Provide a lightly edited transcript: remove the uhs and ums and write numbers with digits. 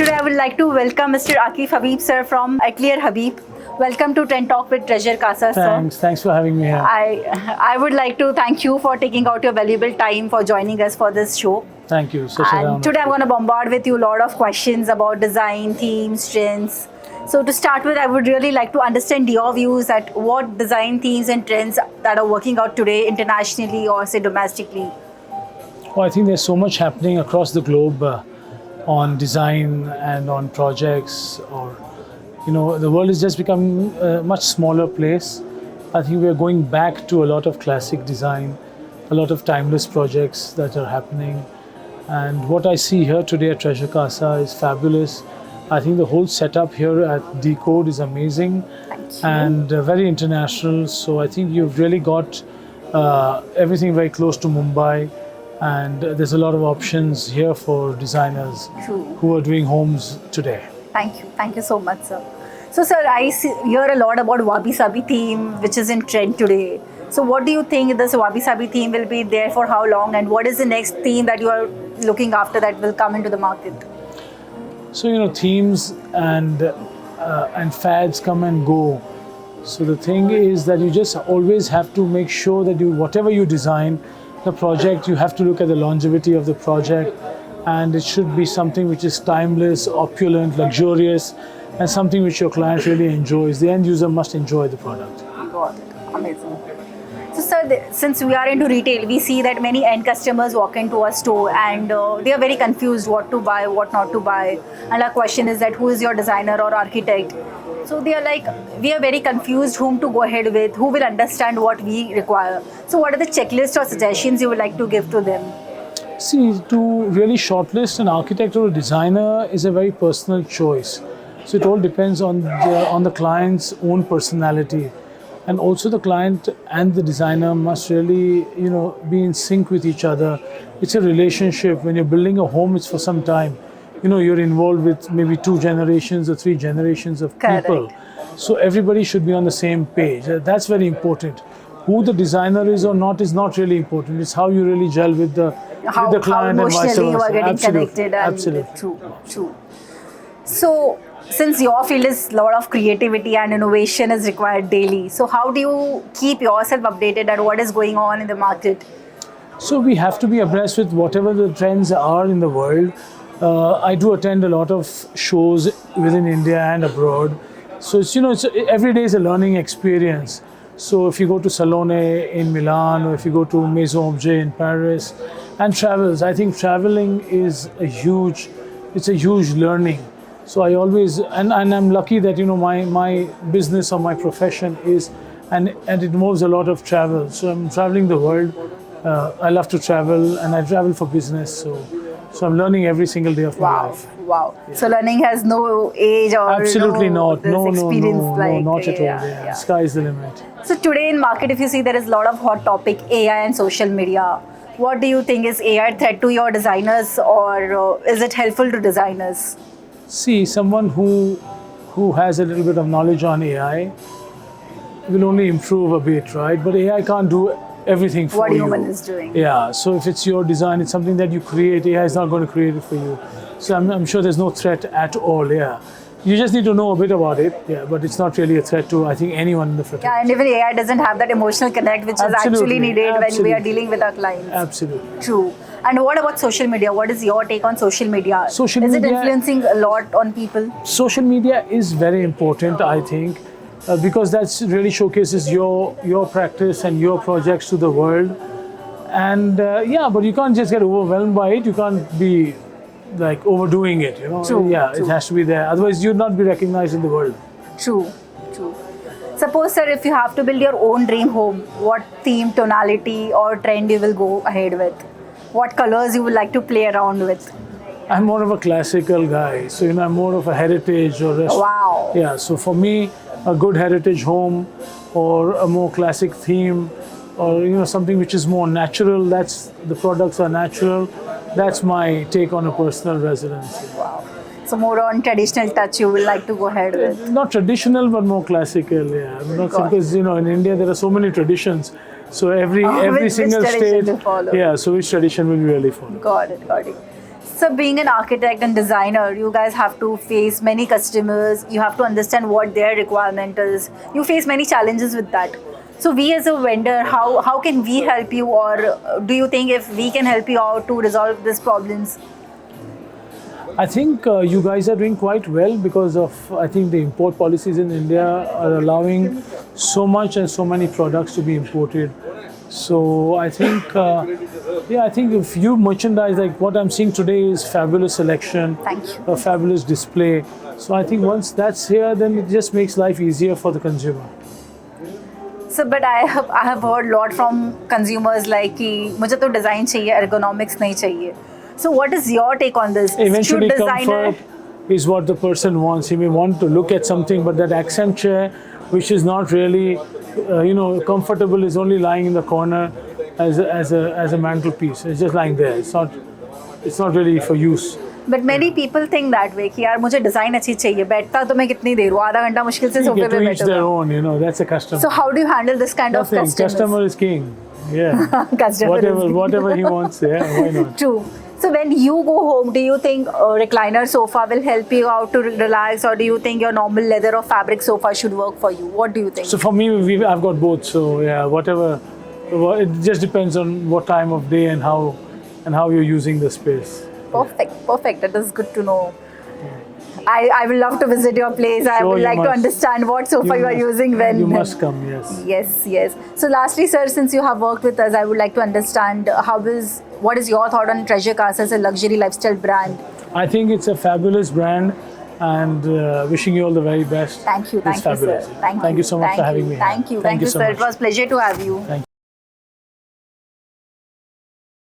today I would like to welcome Mr. Aakif Habib, sir, from Aakif Habib. Welcome to Trend Talk with Trezure Casa, sir. Thanks for having me here. I would like to thank you for taking out your valuable time for joining us for this show. Thank you. Such an honor. Today I'm going to bombard with you a lot of questions about design, themes, trends. So to start with, I would really like to understand your views at what design themes and trends that are working out today internationally or say domestically. I think there's so much happening across the globe on design and on projects, or the world is just becoming a much smaller place. I think we're going back to a lot of classic design, a lot of timeless projects that are happening. And what I see here today at Trezure Casa is fabulous. I think the whole setup here at Decode is amazing and very international. So I think you've really got everything very close to Mumbai. And there's a lot of options here for designers who are doing homes today. Thank you so much, sir. So, sir, I hear a lot about Wabi Sabi theme, which is in trend today. So, what do you think this Wabi Sabi theme will be there for how long, and what is the next theme that you are looking after that will come into the market? So, themes and fads come and go. So the thing is that you just always have to make sure that whatever you design, the project, you have to look at the longevity of the project, and it should be something which is timeless, opulent, luxurious, and something which your client really enjoys. The end user must enjoy the product. Got it. Amazing. So, sir, since we are into retail, we see that many end customers walk into a store and they are very confused what to buy, what not to buy. And our question is that who is your designer or architect? So they are like, we are very confused whom to go ahead with, who will understand what we require. So what are the checklists or suggestions you would like to give to them? See, to really shortlist an architect or a designer is a very personal choice. So it all depends on the client's own personality. And also the client and the designer must really, be in sync with each other. It's a relationship. When you're building a home, it's for some time. You're involved with maybe 2 generations or 3 generations of people. Correct. So everybody should be on the same page. That's very important. Who the designer is or not is not really important. It's how you really gel with the client and vice versa. How emotionally you are getting connected. Absolutely. True. So, since your field is a lot of creativity and innovation is required daily, so how do you keep yourself updated at what is going on in the market? So we have to be abreast with whatever the trends are in the world. I do attend a lot of shows within India and abroad. So it's every day is a learning experience. So if you go to Salone in Milan, or if you go to Maison Objet in Paris, and travels, I think traveling is a huge learning. So I always, and I'm lucky that my business or my profession is, and it involves a lot of travel. So I'm traveling the world. I love to travel, and I travel for business. So I'm learning every single day of my life. Wow. Yeah. So learning has no age or absolutely not. No, not at all. Yeah. Sky is the limit. So today in market, if you see, there is a lot of hot topic, AI and social media. What do you think, is AI a threat to your designers, or is it helpful to designers? See, someone who has a little bit of knowledge on AI will only improve a bit, right? But AI can't do everything for you. What human is doing. Yeah, so if it's your design, it's something that you create, AI is not going to create it for you. So I'm sure there's no threat at all, yeah. You just need to know a bit about it, yeah, but it's not really a threat to, I think, anyone in the field. Yeah, and even AI doesn't have that emotional connect which is actually needed when we are dealing with our clients. Absolutely. True. And what about social media? What is your take on social media? Is it influencing a lot on people? Social media is very important, I think. Because that really showcases your practice and your projects to the world. And but you can't just get overwhelmed by it. You can't be like overdoing it, True. It has to be there. Otherwise, you'd not be recognized in the world. True. Suppose, sir, if you have to build your own dream home, what theme, tonality or trend you will go ahead with? What colors you would like to play around with? I'm more of a classical guy. So, I'm more of a heritage or wow. Yeah, so for me, a good heritage home or a more classic theme, or something which is more natural, the products are natural. That's my take on a personal residence. Wow. So more on traditional touch you would like to go ahead with? Not traditional, but more classical, yeah. Because in India there are so many traditions. So every single state, so which tradition will you really follow? Got it. So being an architect and designer, you guys have to face many customers. You have to understand what their requirement is. You face many challenges with that. So we as a vendor, how can we help you, or do you think if we can help you out to resolve these problems? I think you guys are doing quite well because of, I think, the import policies in India are allowing so much and so many products to be imported. So I think, I think if you merchandise, like what I'm seeing today is fabulous selection, Thank you. a fabulous display. So I think once that's here, then it just makes life easier for the consumer. So, but I have heard a lot from consumers like कि मुझे तो design चाहिए, ergonomics नहीं चाहिए. So what is your take on this? Eventually, Should designer comfort is what the person wants. He may want to look at something, but that accent chair, which is not really, comfortable, is only lying in the corner as a mantelpiece. It's just lying there. It's not really for use. But many people think that way कि यार मुझे design अच्छी चाहिए, बैठता तो मैं कितनी देर हूँ, आधा घंटा मुश्किल से सोफे पे To each their बैठूंगा. own, that's a customer. So how do you handle this kind of Nothing. customers? Customer is king. Yeah. Customer is- Whatever he wants, yeah, why not? True. So when you go home, do you think a recliner sofa will help you out to relax, or do you think your normal leather or fabric sofa should work for you? What do you think? So for me, I've got both. So yeah, whatever. It just depends on what time of day and how you're using the space. Perfect. That is good to know. I will love to visit your place. I Sure, would you like to must. understand what sofa you are using when. You must come, yes. Yes. So lastly, sir, since you have worked with us, I would like to understand what is your thought on Trezure Casa as a luxury lifestyle brand? I think it's a fabulous brand, and wishing you all the very best. Thank you, It's sir. fabulous. Thank you so much for having me here. Thank you, so sir. much. It was a pleasure to have you. Thank you.